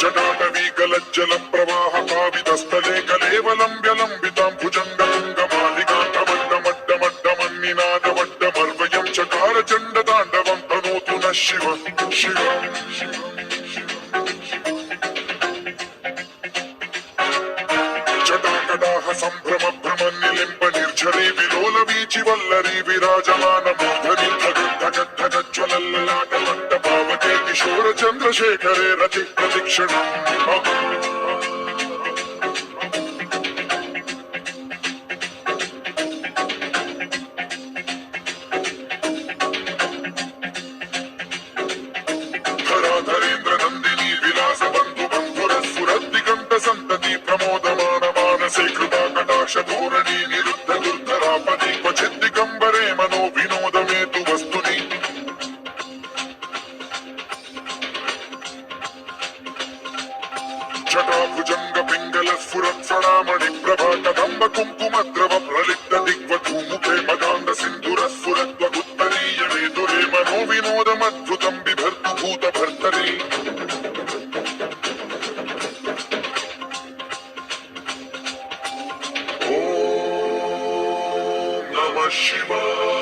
जटाटवीकलज्जल प्रवाह पावितस्थले कलेवलम्ब्यलम्बितां भुजङ्गतुङ्गमालिकान्तमड्डमड्डमड्डमन्निनादवड्डमर्वयं चकार चण्डताण्डवं तनोतु नः शिव शिव जटाकटाह सम्भ्रम भ्रमन्निलिम्ब निर्झरी विलोल वीचि वल्लरी विराजमान मूर्धनि धगद्धगज्ज्वलल्ललाटमट्ट पावके किशोर चन्द्रशेखरे रति प्रतिक्षणम् धराधरेन्द्र नन्दिनी विलास बन्धु बन्धुरस्फुरद्दिगन्त सन्तति प्रमोदमान मानसे कृपा कटाक्ष धोरणी निरुद्ध दुर्धरापदि क्वचिद्दिगम्बरे मनो विनोदमेतु वस्तुनि जटाभुजङ्ग पिङ्गल स्फुरत्फणामणि प्रभा कदम्ब कुङ्कुमद्रव प्रलिप्त दिग्वधूमुखे मदान्ध सिन्धुरस्फुरत्वगुत्तरीय मेतुरे मनो विनोदमद्भुतं बिभर्तु भूतभर्तरि ॐ नमः शिवाय।